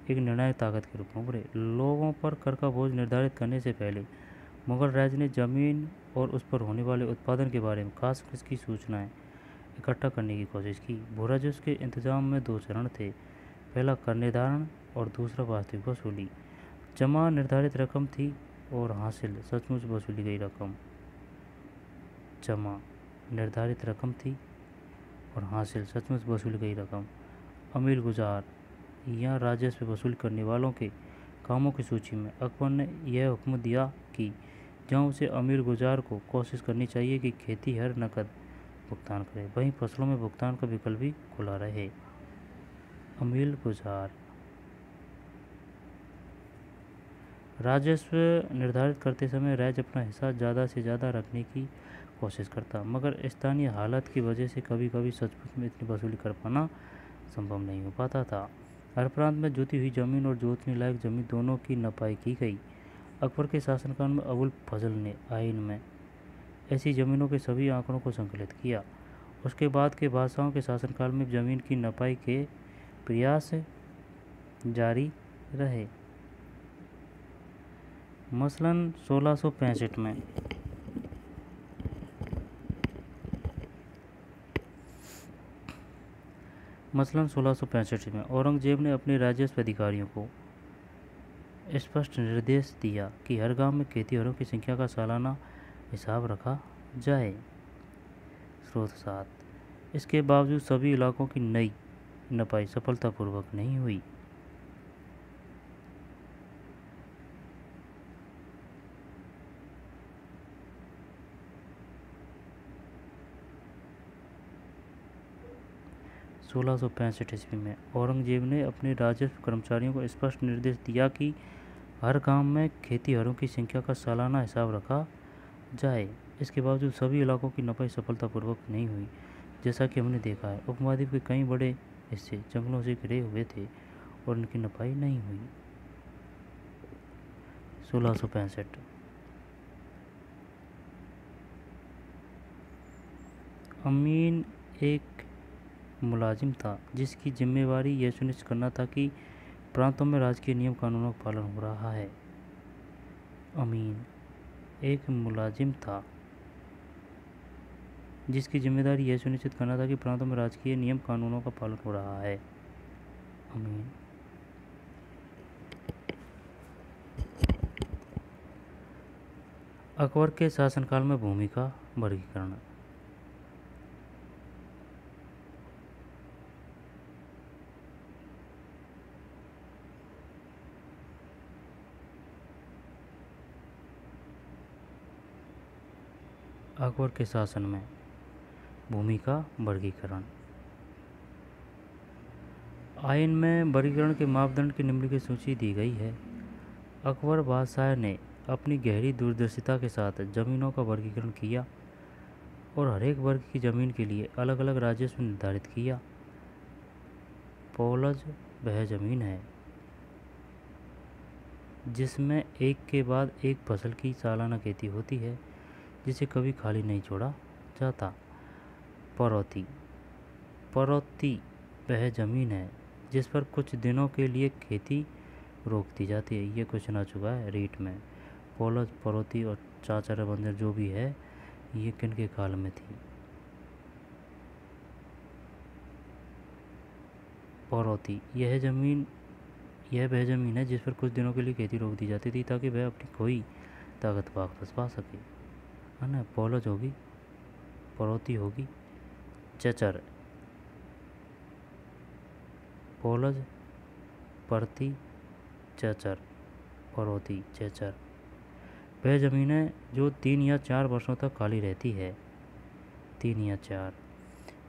एक निर्णायक ताकत के रूप में उभरे। लोगों पर कर का बोझ निर्धारित करने से पहले मुगल राज्य ने जमीन और उस पर होने वाले उत्पादन के बारे में खास की सूचनाएं इकट्ठा करने की कोशिश की। भूराजस्व के इंतजाम में 2 चरण थे, पहला कर निर्धारण और दूसरा वास्तविक वसूली। जमा निर्धारित रकम थी और हासिल सचमुच वसूली गई रकम। जमा निर्धारित रकम थी और हासिल सचमुच वसूली गई रकम। अमील गुजार या राजस्व वसूल करने वालों के कामों की सूची में अकबर ने यह हुक्म दिया कि जहाँ उसे अमीर गुजार को कोशिश करनी चाहिए कि खेती हर नकद भुगतान करे, वहीं फसलों में भुगतान का विकल्प भी खुला रहे। अमील गुजार राजस्व निर्धारित करते समय राज्य अपना हिस्सा ज़्यादा से ज़्यादा रखने की कोशिश करता, मगर स्थानीय हालत की वजह से कभी कभी सचमुच में इतनी वसूली कर पाना संभव नहीं हो पाता था। हर प्रांत में जोती हुई जमीन और जोतने लायक जमीन दोनों की नपाई की गई। अकबर के शासनकाल में अबुल फजल ने आइन में ऐसी ज़मीनों के सभी आंकड़ों को संकलित किया। उसके बाद के बादशाहों के शासनकाल में ज़मीन की नपाई के प्रयास जारी रहे। मसलन 1665 में औरंगजेब ने अपने राजस्व अधिकारियों को स्पष्ट निर्देश दिया कि हर गांव में खेतीहरों की संख्या का सालाना हिसाब रखा जाए। स्रोत 7। इसके बावजूद सभी इलाकों की नई नपाई सफलतापूर्वक नहीं हुई। 1665 ईस्वी में औरंगजेब ने अपने राजस्व कर्मचारियों को स्पष्ट निर्देश दिया कि हर गांव में खेतीहरों की संख्या का सालाना हिसाब रखा जाए। इसके बावजूद सभी इलाकों की नपाई सफलतापूर्वक नहीं हुई। जैसा कि हमने देखा है, उपमहाद्वीप के कई बड़े हिस्से जंगलों से घिरे हुए थे और उनकी नपाई नहीं हुई। 1665 अमीन एक मुलाजिम था जिसकी जिम्मेवारी यह सुनिश्चित करना था कि प्रांतों में राजकीय नियम कानूनों का पालन हो रहा है। अमीन एक मुलाजिम था जिसकी जिम्मेदारी यह सुनिश्चित करना था कि प्रांतों में राजकीय नियम कानूनों का पालन हो रहा है। अमीन अकबर के शासनकाल में भूमि का वर्गीकरण। अकबर के शासन में भूमि का वर्गीकरण। आइन में वर्गीकरण के मापदंड की निम्नलिखित सूची दी गई है। अकबर बादशाह ने अपनी गहरी दूरदर्शिता के साथ जमीनों का वर्गीकरण किया और हर एक वर्ग की जमीन के लिए अलग अलग राजस्व निर्धारित किया। पौलज वह जमीन है जिसमें एक के बाद एक फसल की सालाना खेती होती है, जिसे कभी खाली नहीं छोड़ा जाता। पड़ौती पड़ौती वह ज़मीन है जिस पर कुछ दिनों के लिए खेती रोक दी जाती है। ये क्वेश्चन आ चुका है रीट में। पौलज, पड़ौती और चाचर बंजर जो भी है, ये किन के काल में थी? पड़ौती यह वह ज़मीन है जिस पर कुछ दिनों के लिए खेती रोक दी जाती थी ताकि वह अपनी खोई ताकत वापस पा सके, है ना। पौलज होगी, पड़ौती होगी, चचर। पौलज, पड़ती, चचर, पड़ौती, चचर वह ज़मीन है जो 3 या 4 वर्षों तक खाली रहती है। 3 या 4।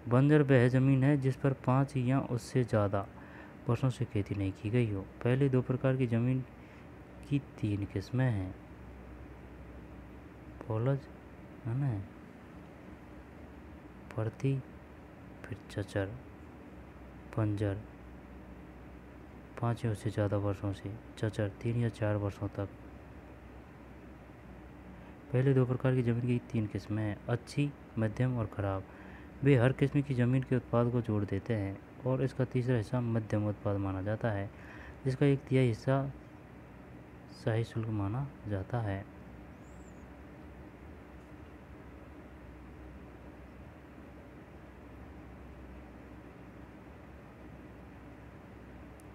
बंजर वह ज़मीन है जिस पर 5 या उससे ज़्यादा वर्षों से खेती नहीं की गई हो। पहले 2 प्रकार की ज़मीन की 3 किस्में हैं। पौलज, है ना, पड़ती, फिर चचर। बंजर 5 या उससे ज़्यादा वर्षों से, चचर 3 या 4 वर्षों तक। पहले 2 प्रकार की ज़मीन की 3 किस्में हैं, अच्छी, मध्यम और ख़राब। वे हर किस्म की ज़मीन के उत्पाद को जोड़ देते हैं और इसका तीसरा हिस्सा मध्यम उत्पाद माना जाता है, जिसका 1/3 हिस्सा शाही शुल्क माना जाता है।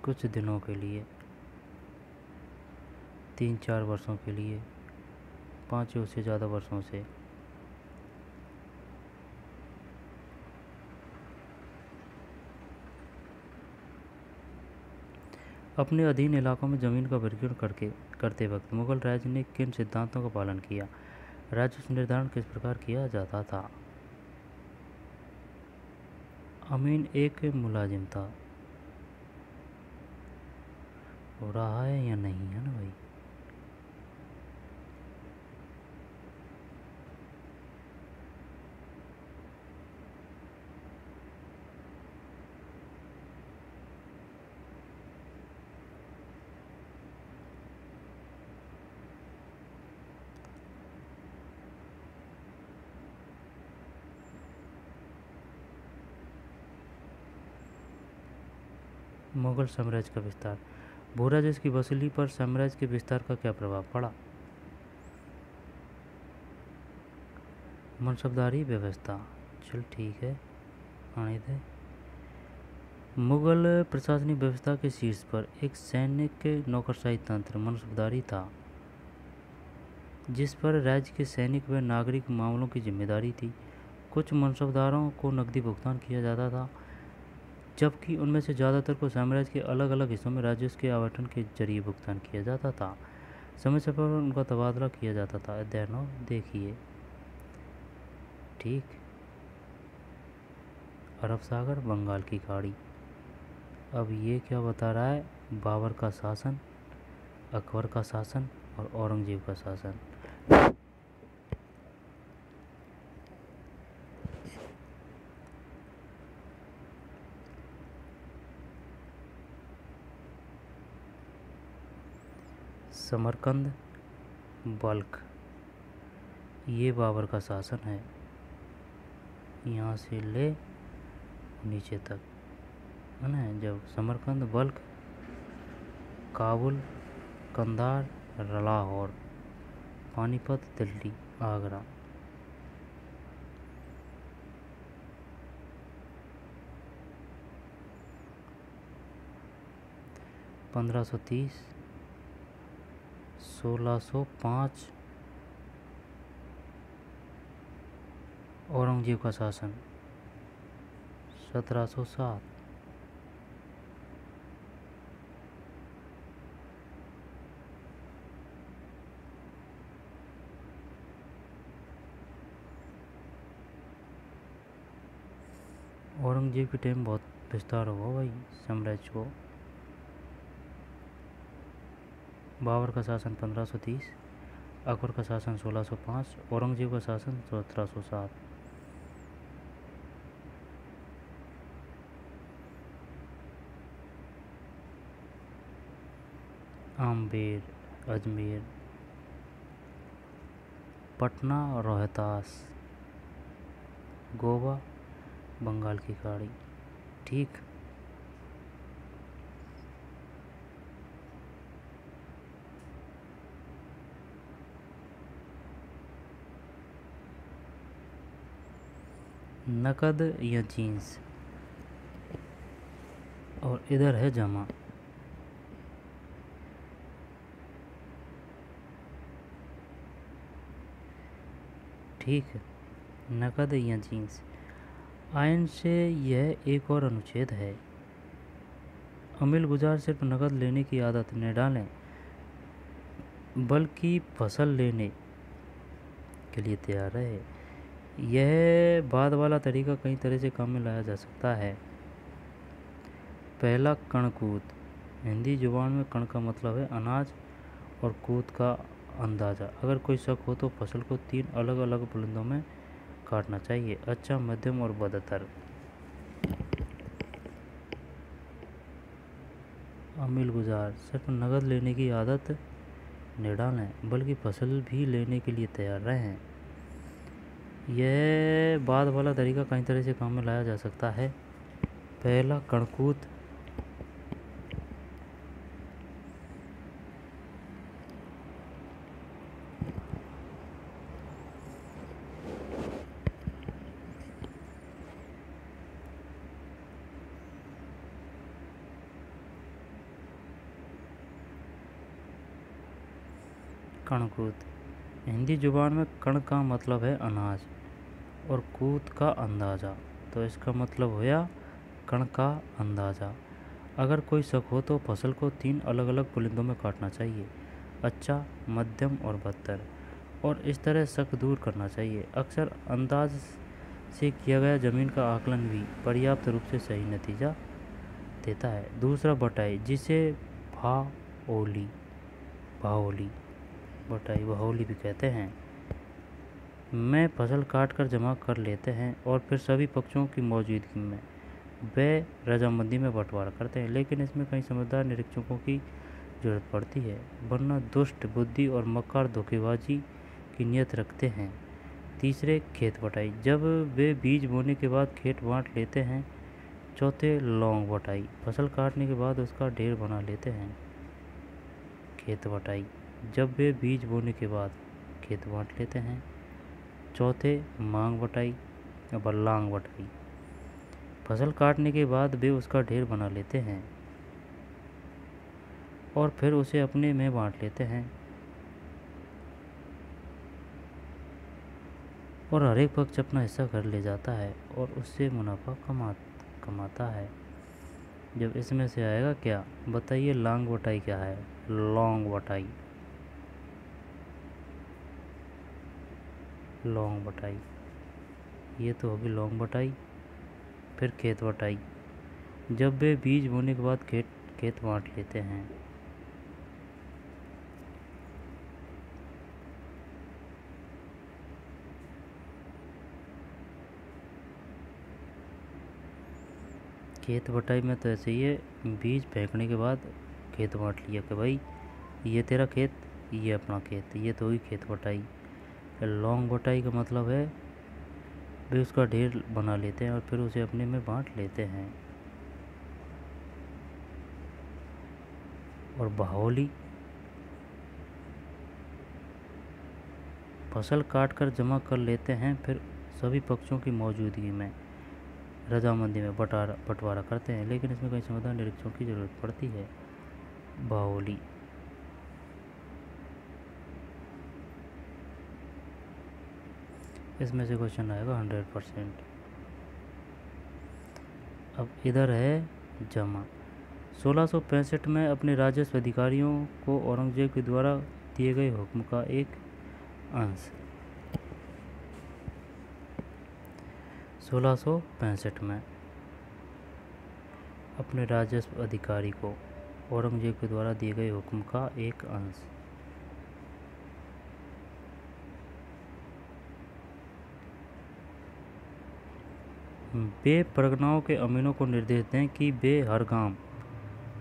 कुछ दिनों के लिए, 3-4 वर्षों के लिए, 5 या उससे ज़्यादा वर्षों से। अपने अधीन इलाकों में ज़मीन का वर्गीकरण करते वक्त मुगल राज्य ने किन सिद्धांतों का पालन किया? राजस्व निर्धारण किस प्रकार किया जाता था? अमीन एक मुलाजिम था। हो रहा है या नहीं, है ना भाई? मुगल साम्राज्य का विस्तार। भूराजस्व की वसूली पर साम्राज्य के विस्तार का क्या प्रभाव पड़ा? मनसबदारी व्यवस्था, चल ठीक है, आने दे। मुगल प्रशासनिक व्यवस्था के शीर्ष पर एक सैनिक नौकरशाही तंत्र मनसबदारी था, जिस पर राज्य के सैनिक व नागरिक मामलों की जिम्मेदारी थी। कुछ मनसबदारों को नकदी भुगतान किया जाता था, जबकि उनमें से ज़्यादातर को साम्राज्य के अलग अलग हिस्सों में राजस्व के आवंटन के जरिए भुगतान किया जाता था। समय समय पर उनका तबादला किया जाता था। अध्याय 9 देखिए। ठीक, अरब सागर, बंगाल की खाड़ी। अब ये क्या बता रहा है? बाबर का शासन, अकबर का शासन और औरंगजेब का शासन। समरकंद, बल्ख, ये बाबर का शासन है, यहाँ से ले नीचे तक, है ना। जब समरकंद, बल्ख, काबुल, कंधार, लाहौर, पानीपत, दिल्ली, आगरा। 1530, 1605 औरंगजेब का शासन, 1707। औरंगजेब के टाइम बहुत विस्तार हुआ भाई साम्राज्य को। बाबर का शासन 1530, अकबर का शासन 1605, औरंगजेब का शासन 1707। आमेर, अजमेर, पटना, रोहतास, गोवा, बंगाल की खाड़ी। ठीक। नकद या जीन्स, और इधर है जमा। ठीक है, नकद या जीन्स। आयन से यह एक और अनुच्छेद है। अमील गुजार सिर्फ नकद लेने की आदत न डालें, बल्कि फसल लेने के लिए तैयार रहे। यह बाद वाला तरीका कई तरह से काम में लाया जा सकता है। पहला, कणकूद। हिंदी जुबान में कण का मतलब है अनाज और कूद का अंदाज़ा। अगर कोई शक हो तो फसल को 3 अलग अलग बुलंदों में काटना चाहिए: अच्छा, मध्यम और बदतर। अमील गुजार सिर्फ नकद लेने की आदत न डालें, बल्कि फसल भी लेने के लिए तैयार रहें। यह बाद वाला तरीका कई तरह से काम में लाया जा सकता है। पहला, कणकूद। कणकूद। हिंदी जुबान में कण का मतलब है अनाज और कूद का अंदाज़ा, तो इसका मतलब होया कण का अंदाज़ा। अगर कोई शक हो तो फसल को 3 अलग अलग बुलंदों में काटना चाहिए: अच्छा, मध्यम और बदतर। और इस तरह शक दूर करना चाहिए। अक्सर अंदाज से किया गया ज़मीन का आकलन भी पर्याप्त रूप से सही नतीजा देता है। दूसरा, बटाई, जिसे भाओली भाओली बटाई भाओली भी कहते हैं, में फसल काट कर जमा कर लेते हैं और फिर सभी पक्षों की मौजूदगी में वे रजामंदी में बंटवारा करते हैं। लेकिन इसमें कई समझदार निरीक्षकों की जरूरत पड़ती है, वरना दुष्ट बुद्धि और मक्कार धोखेबाजी की नीयत रखते हैं। तीसरे, खेत बटाई, जब वे बीज बोने के बाद खेत बांट लेते हैं। चौथे, लौंग बटाई, फसल काटने के बाद उसका ढेर बना लेते हैं। खेत बटाई, जब वे बीज बोने के बाद खेत बांट लेते हैं। चौथे, मांग बटाई या लांग बटाई, फसल काटने के बाद वे उसका ढेर बना लेते हैं और फिर उसे अपने में बांट लेते हैं और हर एक पक्ष अपना हिस्सा कर ले जाता है और उससे मुनाफा कमाता है। जब इसमें से आएगा क्या, बताइए, लांग बटाई क्या है? लौंग बटाई। लौंग बटाई, ये तो होगी लौंग बटाई। फिर खेत बटाई, जब वे बीज बोने के बाद खेत खेत बांट लेते हैं। खेत बटाई में तो ऐसे ही है, बीज फेंकने के बाद खेत बांट लिया कि भाई ये तेरा खेत, ये अपना खेत, ये तो हुई खेत बटाई। लौंग बटाई का मतलब है वे उसका ढेर बना लेते हैं और फिर उसे अपने में बांट लेते हैं। और बाहोली, फसल काट कर जमा कर लेते हैं, फिर सभी पक्षों की मौजूदगी में रजामंदी में बंटवारा करते हैं, लेकिन इसमें कई समाधान निरीक्षणों की ज़रूरत पड़ती है। बाहोली, इसमें से क्वेश्चन आएगा 100%। अब इधर है जमा। 1665 में अपने राजस्व अधिकारियों को औरंगजेब के द्वारा दिए गए हुक्म का एक अंश। 1665 में अपने राजस्व अधिकारी को औरंगजेब के द्वारा दिए गए हुक्म का एक अंश। वे परगनाओं के अमीनों को निर्देश दें कि वे हर गांव,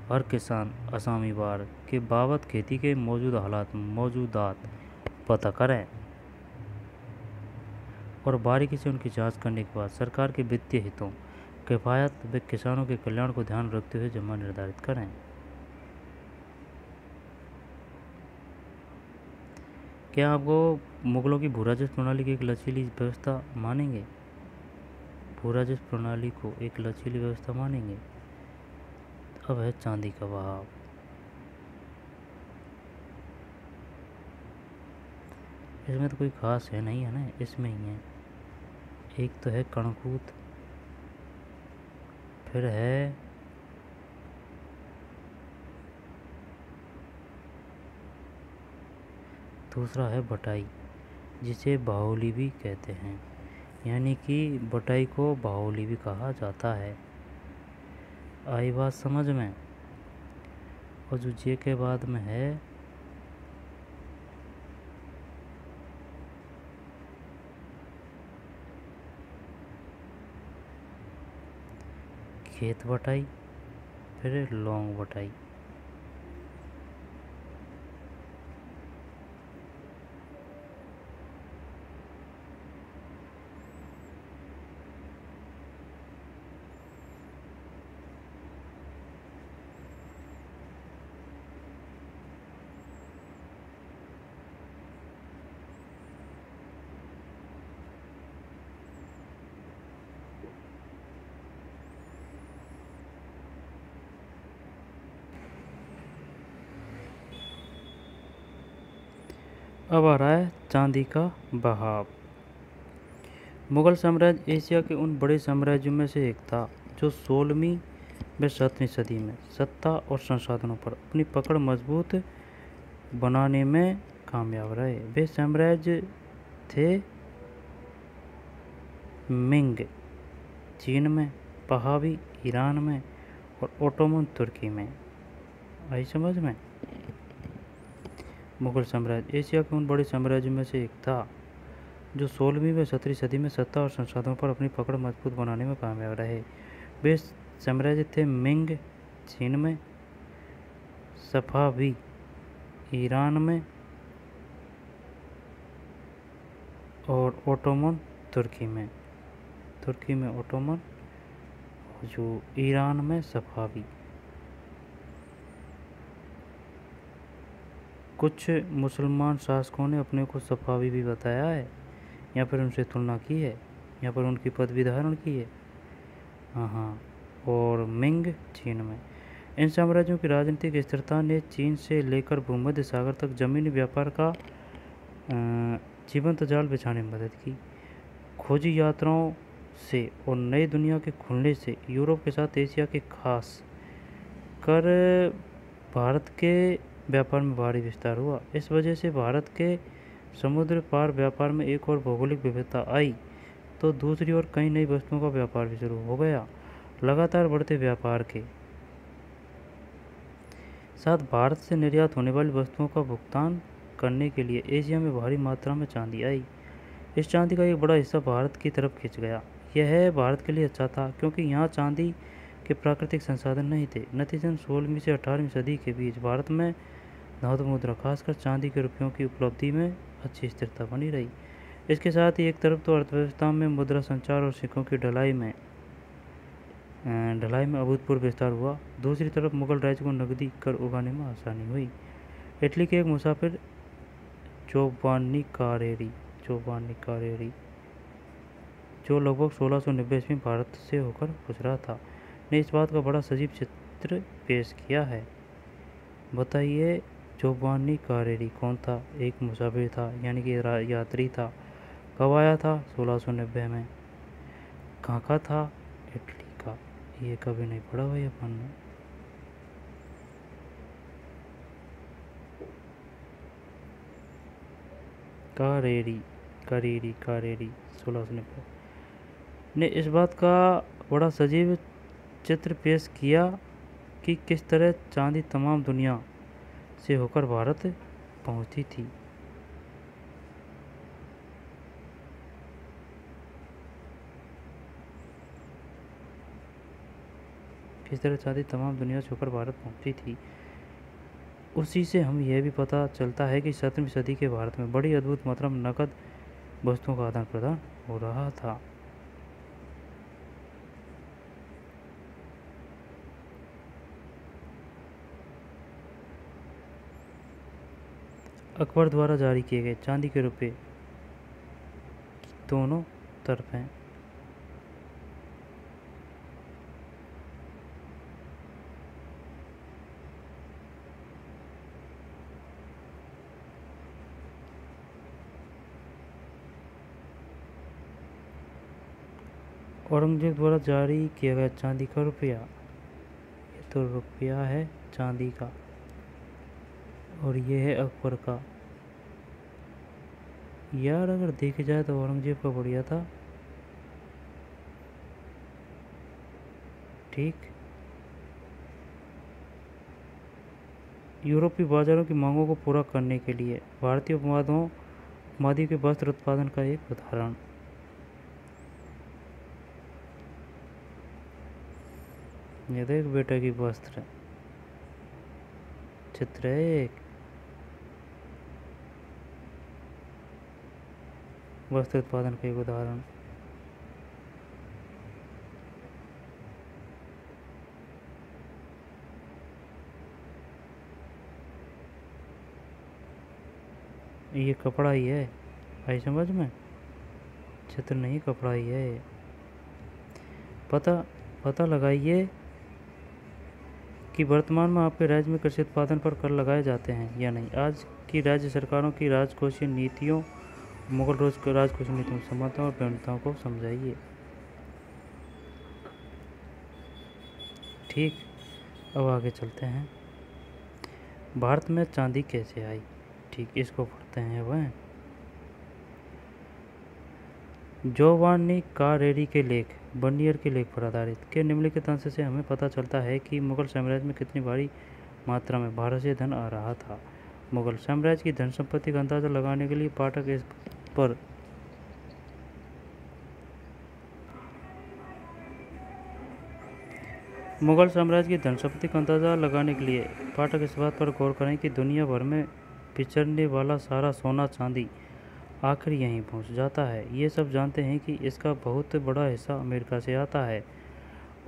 हर किसान असामीवार के बाबत खेती के मौजूदात पता करें और बारीकी से उनकी जांच करने के बाद सरकार के वित्तीय हितों, किफायत व किसानों के कल्याण को ध्यान रखते हुए जमा निर्धारित करें। क्या आपको मुगलों की भूराजस्व प्रणाली की एक लचीली व्यवस्था मानेंगे? भूराजस्व प्रणाली को एक लचीली व्यवस्था मानेंगे? अब है चांदी का बहाव। इसमें तो कोई खास है नहीं, है ना, इसमें ही है। एक तो है कणकूत, फिर है दूसरा है बटाई, जिसे बाहुली भी कहते हैं, यानी कि बटाई को बाहुली भी कहा जाता है। आई बात समझ में? और जो जे के बाद में है खेत बटाई, फिर लौंग बटाई। अब आ रहा है चांदी का बहाव। मुगल साम्राज्य एशिया के उन बड़े साम्राज्यों में से एक था जो 16वीं व 17वीं सदी में सत्ता और संसाधनों पर अपनी पकड़ मजबूत बनाने में कामयाब रहे। वे साम्राज्य थे मिंग चीन में, पहावी ईरान में और ओटोमन तुर्की में। आई समझ में? मुगल साम्राज्य एशिया के उन बड़े साम्राज्यों में से एक था जो 16वीं व 17वीं सदी में सत्ता और संसाधनों पर अपनी पकड़ मजबूत बनाने में कामयाब रहे। वे साम्राज्य थे मिंग चीन में, सफावी ईरान में और ओटोमन तुर्की में। तुर्की में ओटोमन, जो ईरान में सफावी। कुछ मुसलमान शासकों ने अपने को सफावी भी बताया है या फिर उनसे तुलना की है या फिर उनकी पदवी धारण की है। हाँ, और मिंग चीन में। इन साम्राज्यों की राजनीतिक स्थिरता ने चीन से लेकर भूमध्य सागर तक जमीनी व्यापार का जीवंत जाल बिछाने में मदद की। खोजी यात्राओं से और नई दुनिया के खुलने से यूरोप के साथ एशिया के खास कर भारत के व्यापार में भारी विस्तार हुआ। इस वजह से भारत के समुद्र पार व्यापार में एक और भौगोलिक विविधता आई तो दूसरी ओर कई नई वस्तुओं का व्यापार भी शुरू हो गया। लगातार बढ़ते व्यापार के साथ भारत से निर्यात होने वाली वस्तुओं का भुगतान करने के लिए एशिया में भारी मात्रा में चांदी आई। इस चांदी का एक बड़ा हिस्सा भारत की तरफ खिंच गया। यह भारत के लिए अच्छा था क्योंकि यहाँ चांदी के प्राकृतिक संसाधन नहीं थे। नतीजतन 16वीं से 18वीं सदी के बीच भारत में धातु मुद्रा, खासकर चांदी के रुपयों की उपलब्धि में अच्छी स्थिरता बनी रही। इसके साथ ही एक तरफ तो अर्थव्यवस्था में मुद्रा संचार और सिक्कों की ढलाई में अभूतपूर्व विस्तार हुआ। दूसरी तरफ मुगल राज्य को नकदी कर उगाने में आसानी हुई। इटली के एक मुसाफिर जोवान्नी कारेरी जो लगभग 1690 ईस्वी में भारत से होकर गुजरा था, ने इस बात का बड़ा सजीव चित्र पेश किया है। बताइए, जोवान्नी कारेरी कौन था? एक मुसाफिर था, यानी कि यात्री था। कब आया था? 1690 में। कहाँ का था? इटली का। ये कभी नहीं पढ़ा भाई अपन ने। कारेरी 1690 ने इस बात का बड़ा सजीव चित्र पेश किया कि किस तरह चांदी तमाम दुनिया से होकर भारत पहुंची थी। उसी से हम यह भी पता चलता है कि 17वीं सदी के भारत में बड़ी अद्भुत मात्रा में नकद वस्तुओं का आदान प्रदान हो रहा था। अकबर द्वारा जारी किए गए चांदी के रुपए दोनों तरफ हैं। औरंगजेब द्वारा जारी किया गया चांदी का रुपया, ये तो रुपया है चांदी का, और ये है अकबर का। यार अगर देखे जाए तो औरंगजेब का बढ़िया था। ठीक, यूरोपीय बाजारों की मांगों को पूरा करने के लिए भारतीय उपमहाद्वीप के वस्त्र उत्पादन का एक उदाहरण। ये देख बेटा की वस्त्र चित्र है एक, वस्त्र उत्पादन का एक उदाहरण। ये कपड़ा ही है भाई, समझ में, चित्र नहीं, कपड़ा ही है। पता लगाइए कि वर्तमान में आपके राज्य में कृषि उत्पादन पर कर लगाए जाते हैं या नहीं। आज की राज्य सरकारों की राजकोषीय नीतियों, मुगल राजकोषीय नीतियों, समानताओं और भिन्नताओं को समझाइए। ठीक, अब आगे चलते हैं। भारत में चांदी कैसे आई? ठीक, इसको पढ़ते हैं वह। जोवान्नी कारेरी के लेख, बर्नियर के लेख पर आधारित के निम्नलिखित अंश से हमें पता चलता है कि मुगल साम्राज्य में कितनी भारी मात्रा में भारत से धन आ रहा था। मुगल साम्राज्य की धन संपत्ति का अंदाजा लगाने के लिए पाठक इस पर इस बात पर गौर करें कि दुनिया भर में विचरने वाला सारा सोना चांदी आखिर यहीं पहुंच जाता है। ये सब जानते हैं कि इसका बहुत बड़ा हिस्सा अमेरिका से आता है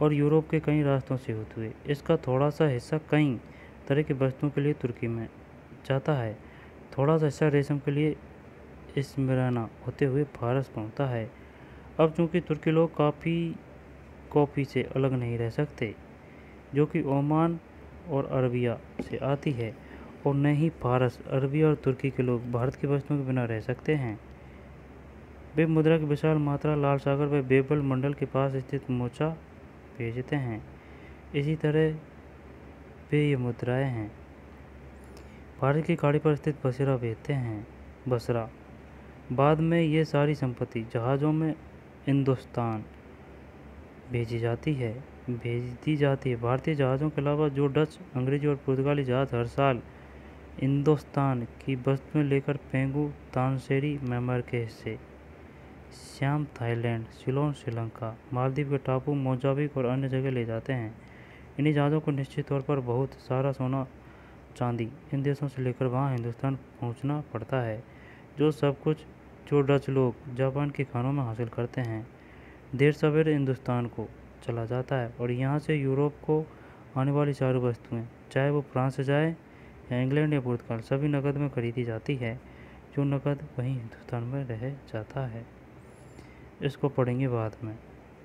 और यूरोप के कई रास्तों से होते हुए इसका थोड़ा सा हिस्सा कई तरह की वस्तुओं के लिए तुर्की में जाता है। थोड़ा सा हिस्सा रेशम के लिए स्मिर्ना होते हुए भारत पहुंचता है। अब चूँकि तुर्की लोग कॉफ़ी से अलग नहीं रह सकते, जो कि ओमान और अरबिया से आती है, और न ही फारस, अरबिया और तुर्की के लोग भारत की वस्तुओं के बिना रह सकते हैं। वे मुद्रा की विशाल मात्रा लाल सागर व बेबल मंडल के पास स्थित मोचा भेजते हैं। इसी तरह वे ये मुद्राएं हैं भारत की खाड़ी पर स्थित बसरा भेजते हैं। बाद में ये सारी संपत्ति जहाज़ों में हिंदुस्तान भेज दी जाती है। भारतीय जहाज़ों के अलावा जो डच, अंग्रेजी और पुर्तगाली जहाज़ हर साल हिंदुस्तान की वस्तुएं लेकर पेंगू, तानसेरी, म्यांमार के हिस्से, श्याम थाईलैंड, सिलोन श्रीलंका, मालदीव के टापू, मोजाम्बिक और अन्य जगह ले जाते हैं। इन्हीं जहाज़ों को निश्चित तौर पर बहुत सारा सोना चांदी इन देशों से लेकर वहां हिंदुस्तान पहुंचना पड़ता है। जो डच लोग जापान के खानों में हासिल करते हैं, देर सवेरे हिंदुस्तान को चला जाता है और यहाँ से यूरोप को आने वाली सारी वस्तुएं, चाहे वो फ्रांस से जाए या इंग्लैंड या पुर्तगाल, सभी नकद में खरीदी जाती है। जो नकद वहीं हिंदुस्तान में रह जाता है। इसको पढ़ेंगे बाद में।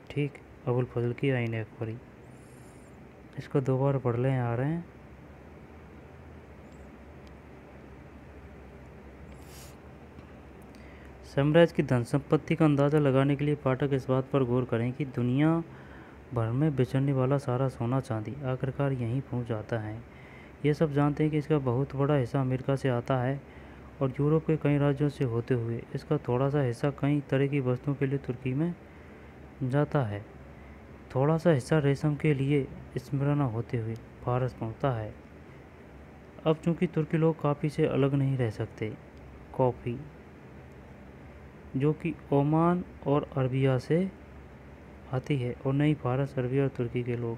ठीक, अबुल फजल की आईन अकबरी, इसको दो बार पढ़ लें आ रहे हैं। साम्राज्य की धन संपत्ति का अंदाज़ा लगाने के लिए पाठक इस बात पर गौर करें कि दुनिया भर में बिछड़ने वाला सारा सोना चांदी आखिरकार यहीं पहुंच जाता है। ये सब जानते हैं कि इसका बहुत बड़ा हिस्सा अमेरिका से आता है और यूरोप के कई राज्यों से होते हुए इसका थोड़ा सा हिस्सा कई तरह की वस्तुओं के लिए तुर्की में जाता है। थोड़ा सा हिस्सा रेशम के लिए स्मिर्ना होते हुए फारस पहुंचता है। अब चूंकि तुर्की लोग कॉफ़ी से अलग नहीं रह सकते, कॉफ़ी जो कि ओमान और अरबिया से आती है, और नहीं फारस, अरबिया और तुर्की के लोग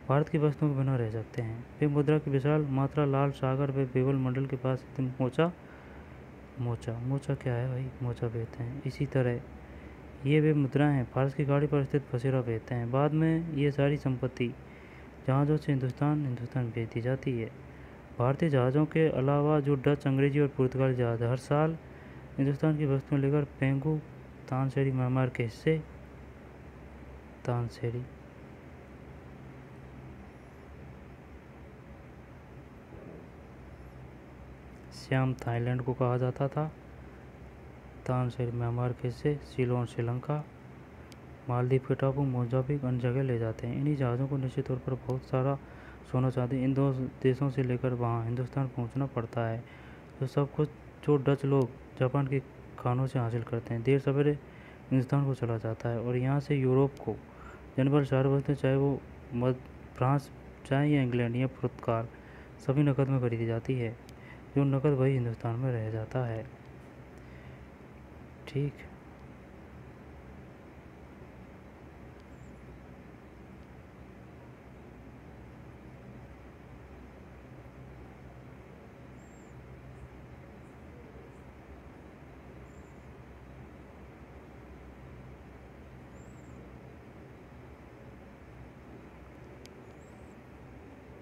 भारत की वस्तुओं के बिना रह सकते हैं। वे मुद्रा की विशाल मात्रा लाल सागर व बेबल मंडल के पास इतनी मोचा क्या है भाई, मोचा बेचते हैं। इसी तरह ये वे मुद्राएं हैं फारस की गाड़ी पर स्थित फसेरा बेचते हैं। बाद में ये सारी संपत्ति जहाज़ों से हिंदुस्तान भेज दी जाती है। भारतीय जहाज़ों के अलावा जो डच, अंग्रेजी और पुर्तगाली जहाज़ हर साल हिंदुस्तान की वस्तुएं लेकर पेंगू, तानसेरी, म्यांमार के हिस्से, तानसेरी, श्याम थाईलैंड को कहा जाता था, तानसेरी म्यांमार के हिस्से, सिलोन श्रीलंका, मालदीव के टापू, मोजाम्बिक अन्य जगह ले जाते हैं। इन्हीं जहाज़ों को निश्चित तौर पर बहुत सारा सोना चांदी इन दो देशों से लेकर वहाँ हिंदुस्तान पहुँचना पड़ता है। तो सब कुछ जो डच लोग जापान के खानों से हासिल करते हैं, देर सवेरे हिंदुस्तान को चला जाता है और यहाँ से यूरोप को जनवरी सारे वस्तुएं, चाहे वो फ्रांस चाहे या इंग्लैंड या पुर्तगाल, सभी नकद में खरीदी जाती है। जो नकद वही हिंदुस्तान में रह जाता है। ठीक,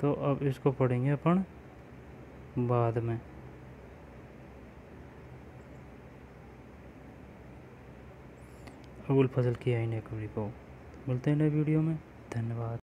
तो अब इसको पढ़ेंगे अपन बाद में। अबुल फजल की आईन अकबरी को मिलते हैं नए वीडियो में। धन्यवाद।